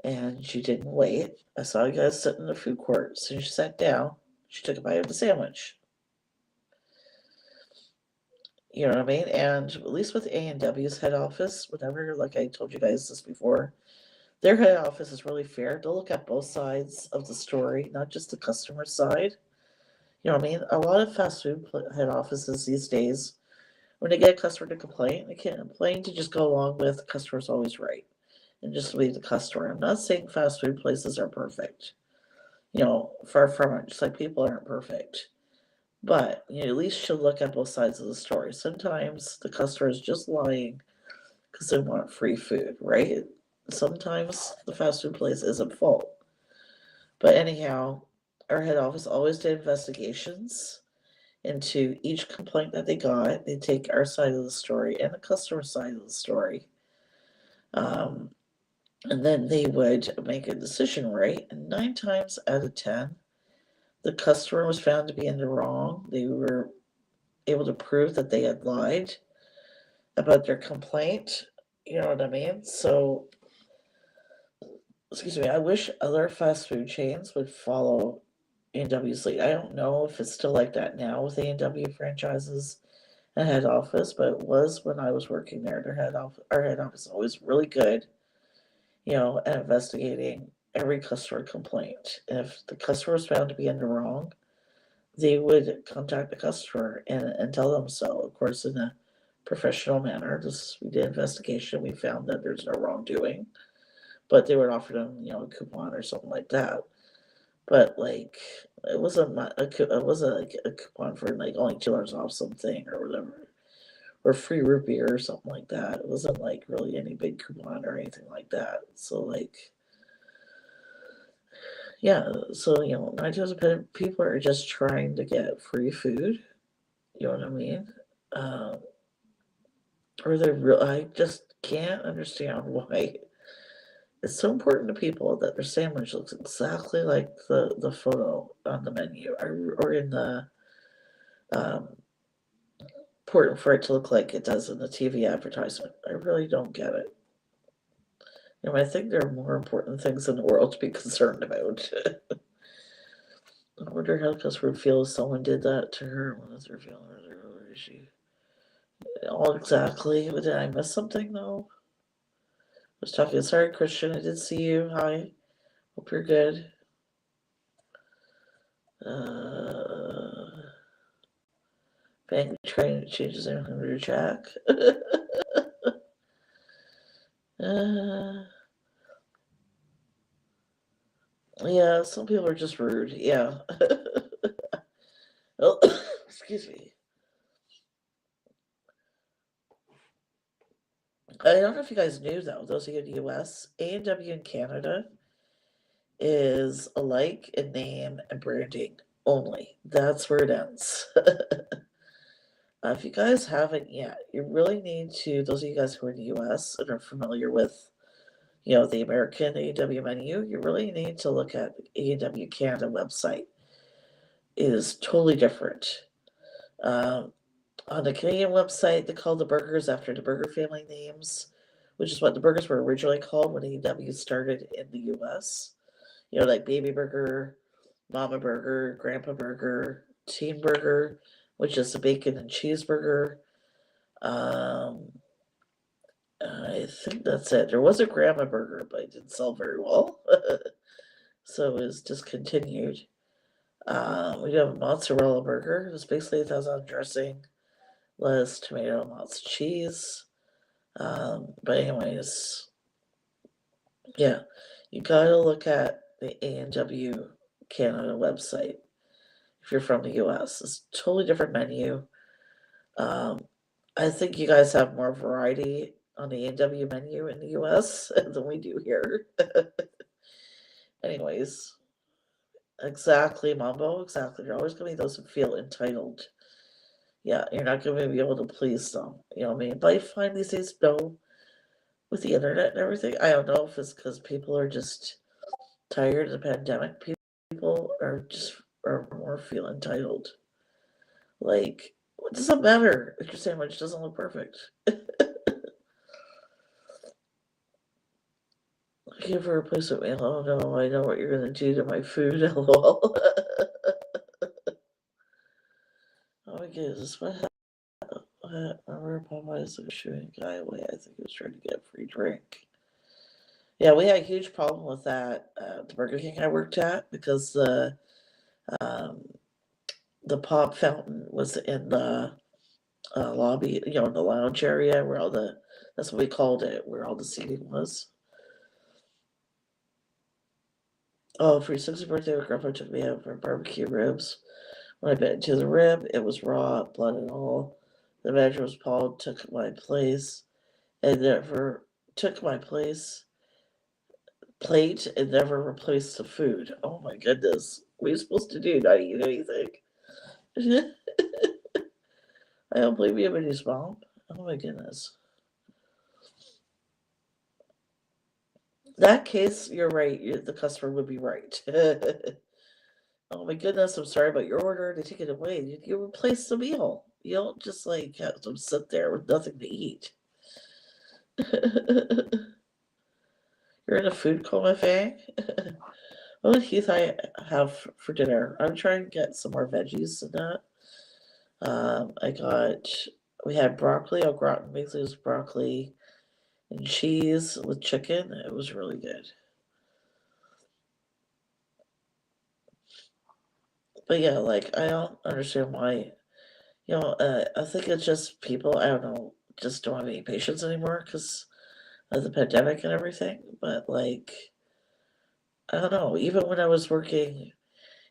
And you didn't wait. I saw you guys sitting in the food court. As soon as you sat down, she took a bite of the sandwich. You know what I mean? And at least with A&W's head office, whenever, like I told you guys this before, their head office is really fair. They'll look at both sides of the story, not just the customer side. You know what I mean? A lot of fast food head offices these days, when they get a customer to complain, they can't complain to just go along with the customer's always right and just leave the customer. I'm not saying fast food places are perfect. Far from it, just like people aren't perfect. But you at least should look at both sides of the story. Sometimes the customer is just lying because they want free food, right? Sometimes the fast food place isn't full. But anyhow, our head office always did investigations into each complaint that they got. They take our side of the story and the customer side of the story. And then they would make a decision, right? And 9 times out of 10, the customer was found to be in the wrong. They were able to prove that they had lied about their complaint. You know what I mean? So, excuse me, I wish other fast food chains would follow A&W's lead. I don't know if it's still like that now with A&W franchises and head office, but it was when I was working there. Our head office was always really good, at investigating every customer complaint. And if the customer was found to be in the wrong, they would contact the customer and tell them so. Of course, in a professional manner. We did investigation. We found that there's no wrongdoing, but they would offer them, a coupon or something like that. But like, it wasn't like a coupon for like only $2 off something or whatever, or free root beer or something like that. It wasn't like really any big coupon or anything like that. So like, yeah. So 9 times out of people are just trying to get free food. You know what I mean? Or they're real. I just can't understand why it's so important to people that their sandwich looks exactly like the photo on the menu or in the important for it to look like it does in the TV advertisement. I really don't get it. I think there are more important things in the world to be concerned about. I wonder how the customer would feel if someone did that to her. What is her feeling? Where is she? All exactly. Did I miss something though? I was talking. Sorry, Christian. I did see you. Hi. Hope you're good. Bank train changes everything to Jack. Yeah, some people are just rude. Yeah. Oh, excuse me. I don't know if you guys knew though, those of you in the US, A&W in Canada is alike in name and branding only. That's where it ends. If you guys haven't yet, you really need to, those of you guys who are in the US and are familiar with, the American A&W menu, you really need to look at the A&W Canada website. It is totally different. On the Canadian website, they call the burgers after the burger family names, which is what the burgers were originally called when A&W started in the US. Like Baby Burger, Mama Burger, Grandpa Burger, Teen Burger, which is the bacon and cheeseburger. I think that's it. There was a Grandma Burger, but it didn't sell very well. So it was discontinued. We have a mozzarella burger. It's basically a thousand dressing, lettuce, tomato, lots of cheese. But anyways, yeah, you gotta look at the A&W Canada website if you're from the US. It's a totally different menu. I think you guys have more variety on the A&W menu in the US than we do here. Anyways, exactly, Mambo, exactly. You're always going to be those who feel entitled. Yeah, you're not going to be able to please them. You know what I mean? But I find these days, no, with the internet and everything, I don't know if it's because people are just tired of the pandemic. People are more feel entitled. Like, what does it matter if your sandwich doesn't look perfect? Looking for a replacement meal. Oh no, I know what you're gonna do to my food. LOL. Oh my goodness, what happened? Remember Popeyes was shooting a guy away. I think he was trying to get a free drink. Yeah, we had a huge problem with that at the Burger King I worked at because um, the pop fountain was in the lobby, in the lounge area where that's what we called it, where all the seating was. Oh, for your 60th birthday, my grandpa took me out for barbecue ribs When I bit into the rib, it was raw, blood and all. The manager was appalled, took my place, and never took my plate and never replaced the food. Oh my goodness. What are you supposed to do? Not eat anything? I don't blame you, but his mom. Oh my goodness. In that case, you're right. The customer would be right. Oh my goodness, I'm sorry about your order. They take it away. You replace the meal. You don't just like have them sit there with nothing to eat. You're in a food coma, Faye? What did Heath I have for dinner? I'm trying to get some more veggies in that. We had broccoli, au gratin, basically it was broccoli and cheese with chicken. It was really good. But yeah, like, I don't understand why, I think it's just people, I don't know, just don't have any patience anymore because of the pandemic and everything. But like, I don't know, even when I was working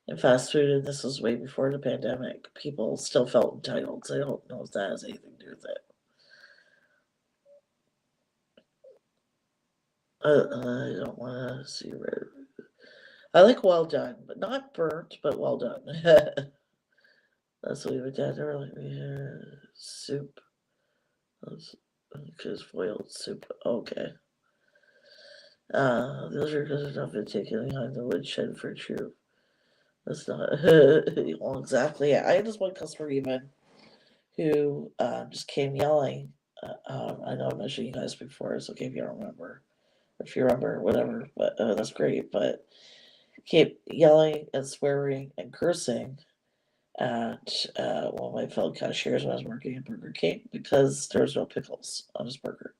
in fast food, and this was way before the pandemic, people still felt entitled. So I don't know if that has anything to do with it. I don't want to see red. I like well done, but not burnt, but well done. That's what we would done earlier. Soup. Because boiled soup. Okay. Those are good enough to take it behind the woodshed for true. That's not well, exactly. I had this one customer even who just came yelling. I know I mentioned you guys before. It's okay if you don't remember. If you remember, whatever. But that's great. But kept yelling and swearing and cursing at one of my fellow cashiers when I was working at Burger King because there was no pickles on his burger.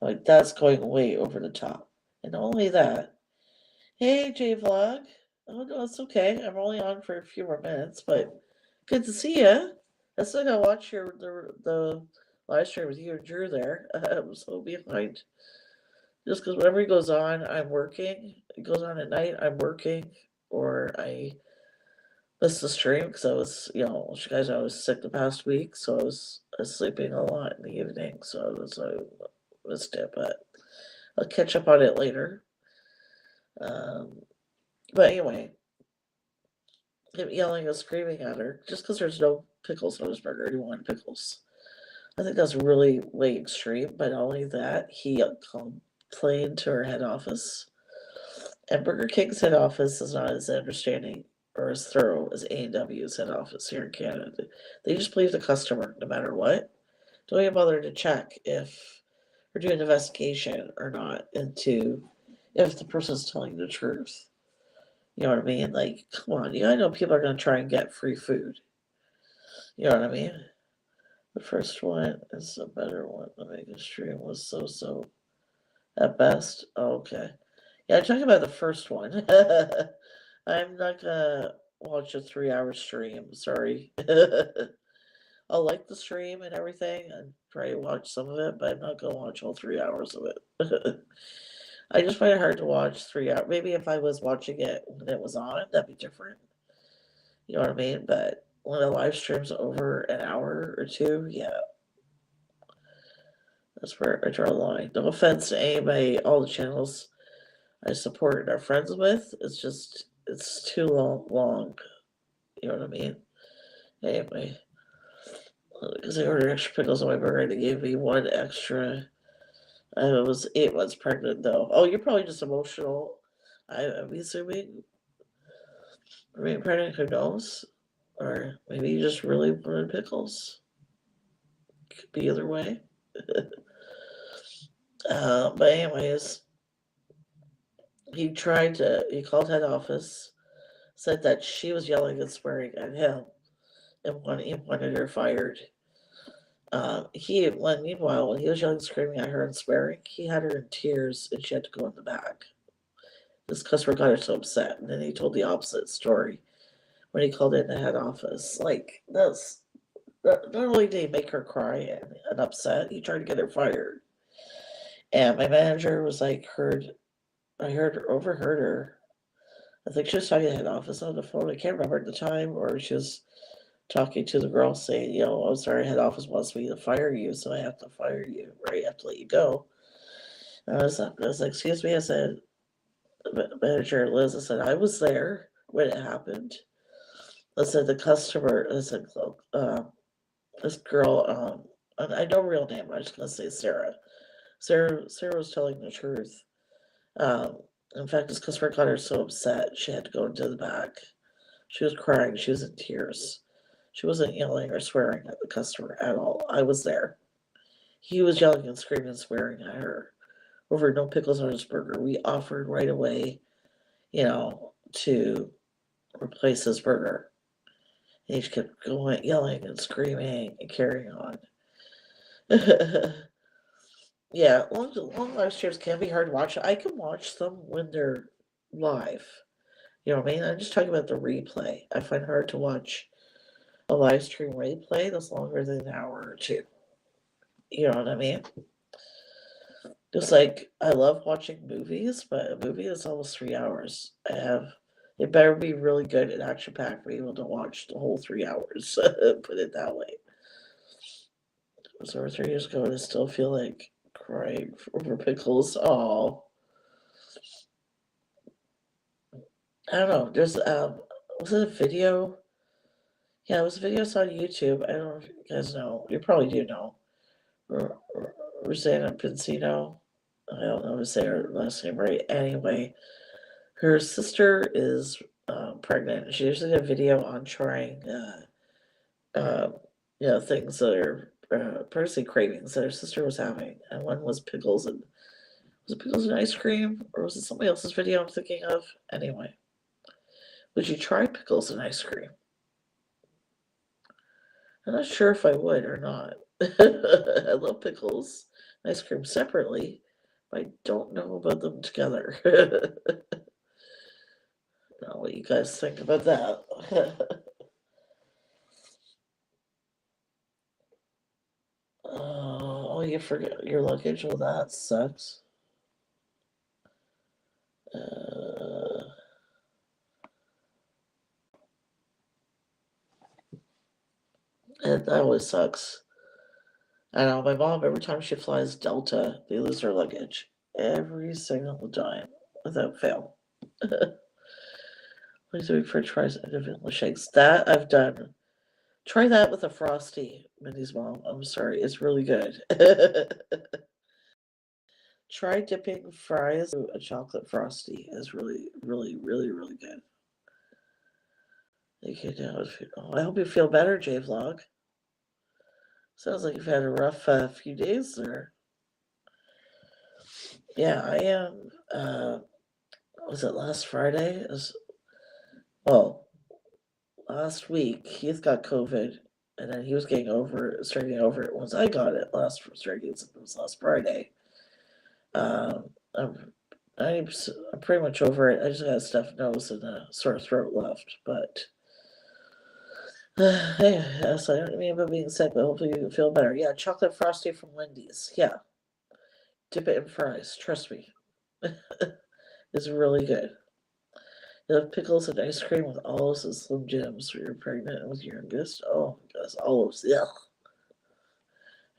Like, that's going way over the top. And not only that, hey, J Vlog. Oh, no, it's okay. I'm only on for a few more minutes, but good to see you. I still gotta watch the live stream with you and Drew there. I'm so behind. Just because whenever he goes on, I'm working. It goes on at night, I'm working, or I miss the stream because I was, you guys, I was sick the past week, so I was sleeping a lot in the evening, so I missed it, but I'll catch up on it later. But anyway, him yelling and screaming at her just because there's no pickles on his burger. He wanted pickles. I think that's really way extreme. But not only that, he complained to her head office. And Burger King's head office is not as understanding or as thorough as A&W's head office here in Canada. They just believe the customer no matter what. Don't even bother to check if or do an investigation or not into if the person's telling the truth. You know what I mean? Like, come on, I know people are going to try and get free food. You know what I mean? The first one is a better one. The mega stream was so at best. Oh, okay. Yeah, I'm talking about the first one. I'm not gonna watch a 3-hour stream. Sorry. I'll like the stream and everything and try to watch some of it, but I'm not gonna watch all 3 hours of it. I just find it hard to watch 3 hours. Maybe if I was watching it when it was on, that'd be different. You know what I mean? But when the live stream's over an hour or two, yeah. That's where I draw the line. No offense to anybody, all the channels I support and are friends with. It's too long. You know what I mean? Anyway, because I ordered extra pickles on my burger, they gave me one extra. I was 8 months pregnant though. Oh, you're probably just emotional. I'm assuming. Being pregnant, who knows? Or maybe you just really wanted pickles. Could be either way. But anyways, he called head office, said that she was yelling and swearing at him, and wanted her fired. Meanwhile, when he was yelling, screaming at her and swearing, he had her in tears and she had to go in the back. This customer got her so upset, and then he told the opposite story when he called in the head office. Like, not only did he make her cry and upset, he tried to get her fired. And my manager was like, overheard her I think she was talking to head office on the phone. I can't remember at the time, or she was talking to the girl saying, I'm sorry, head office wants me to fire you, so I have to fire you, or I have to let you go. And I was like, excuse me, I said, manager Liz, I said, I was there when it happened. I said, the customer, I said, this girl, I know her real name, I'm just going to say Sarah. Sarah was telling the truth. In fact, this customer got her so upset, she had to go into the back. She was crying, she was in tears. She wasn't yelling or swearing at the customer at all. I was there. He was yelling and screaming and swearing at her over no pickles on his burger. We offered right away, to replace his burger. And he just kept going, yelling and screaming and carrying on. Yeah, long live streams can be hard to watch. I can watch them when they're live. You know what I mean? I'm just talking about the replay. I find it hard to watch a live stream replay that's longer than an hour or two. You know what I mean? Just like I love watching movies, but a movie is almost 3 hours. It better be really good and action packed for be able to watch the whole 3 hours. Put it that way. It was over 3 years ago, and I still feel like crying over pickles. Oh, I don't know. There's was it a video? Yeah, it was videos on YouTube. I don't know if you guys know. You probably do know. Rosanna Pincino. I don't know how to say her last name right. Anyway, her sister is pregnant. She usually did a video on trying, things that are pregnancy cravings that her sister was having, and one was pickles and was it pickles and ice cream, or was it somebody else's video I'm thinking of? Anyway, would you try pickles and ice cream? I'm not sure if I would or not. I love pickles and ice cream separately, but I don't know about them together. Now, what you guys think about that? Oh, you forget your luggage? Well, that sucks. That always sucks. I know, my mom, every time she flies Delta, they lose her luggage. Every single time, without fail. Please do french fries and vanilla shakes. That I've done. Try that with a Frosty, Minnie's mom. I'm sorry, it's really good. Try dipping fries in a chocolate Frosty. It's really, really, really, really good. I hope you feel better, J-Vlog. Sounds like you've had a rough few days there. Yeah, I am. Was it last Friday? Last week Keith got COVID, and then he was starting getting over it once I got it last Friday. I'm 90%, I'm pretty much over it. I just got a stuffed nose and a sore throat left, but yeah, so I don't mean about being sick, but hopefully you feel better. Yeah, chocolate frosty from Wendy's. Yeah, dip it in fries. Trust me, it's really good. You have pickles and ice cream with olives and Slim Jims when you're pregnant and with your youngest. Oh my gosh, olives. Yeah,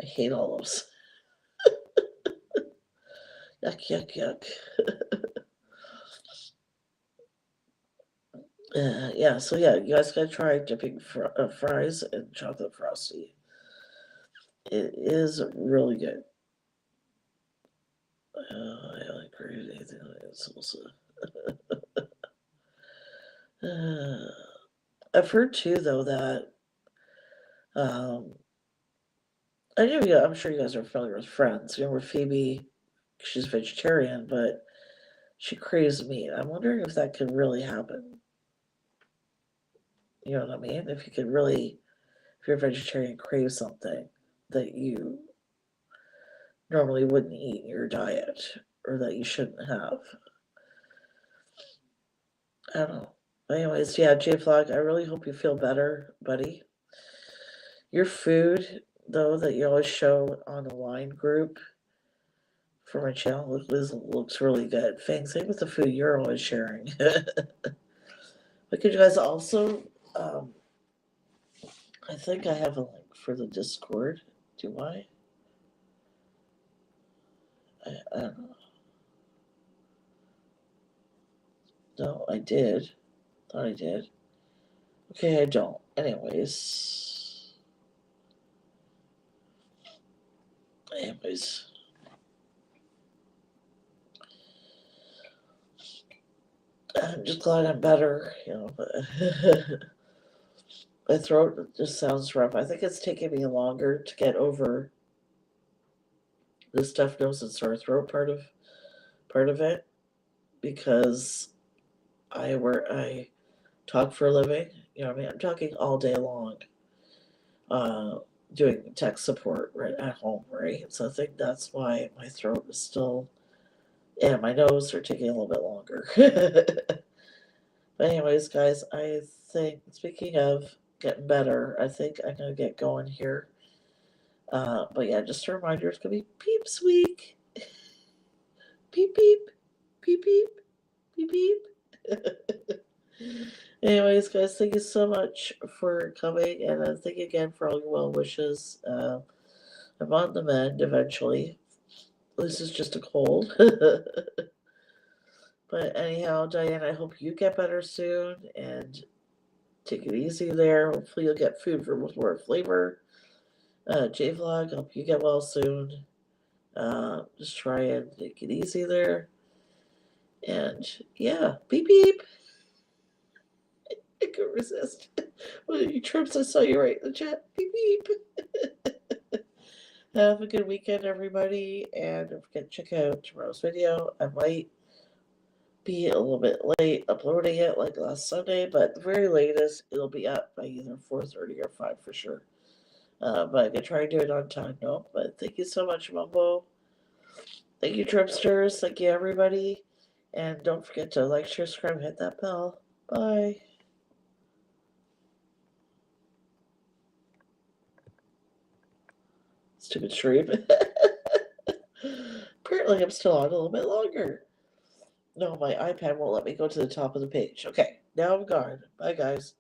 I hate olives. Yuck, yuck, yuck. Yeah, so yeah, you guys gotta try dipping fries in chocolate frosty. It is really good. I don't agree with anything like that salsa. I've heard too, though, that I'm sure you guys are familiar with Friends. You know, where Phoebe, she's vegetarian, but she craves meat. I'm wondering if that could really happen. You know what I mean? If you're a vegetarian, crave something that you normally wouldn't eat in your diet or that you shouldn't have. I don't know. Anyways, yeah, J-Vlog, I really hope you feel better, buddy. Your food, though, that you always show on the line group for my channel. This looks really good. Thanks. Same with the food you're always sharing. But could you guys also, I think I have a link for the Discord. Do I? I don't know. No, I did. Thought I did. Okay, I don't. Anyways. I'm just glad I'm better, but my throat just sounds rough. I think it's taking me longer to get over the stuffed nose and sore throat part of it, because I talk for a living. I'm talking all day long, doing tech support right at home, right? So I think that's why my throat is still, and my nose are taking a little bit longer. But anyways, guys, I think, speaking of getting better, I think I'm going to get going here. But yeah, just a reminder, it's going to be Peeps Week. Peep, peep, peep, peep, peep, peep. Anyways, guys, thank you so much for coming, and thank you again for all your well wishes. I'm on the mend eventually. This is just a cold. But anyhow, Diane, I hope you get better soon, and take it easy there. Hopefully you'll get food for more flavor. J-Vlog, hope you get well soon. Just try and take it easy there. And yeah, beep beep. I couldn't resist. Well, you trips, I saw you right in the chat. Beep beep. Have a good weekend, everybody. And don't forget to check out tomorrow's video. I might be a little bit late uploading it like last Sunday, but the very latest, it'll be up by either 4:30 or 5 for sure. But I can try and do it on time, no? But thank you so much, Mumbo. Thank you, Tripsters. Thank you, everybody. And don't forget to like, share, subscribe, hit that bell. Bye. Stupid stream. Apparently I'm still on a little bit longer. No, my iPad won't let me go to the top of the page. Okay, now I'm gone. Bye, guys.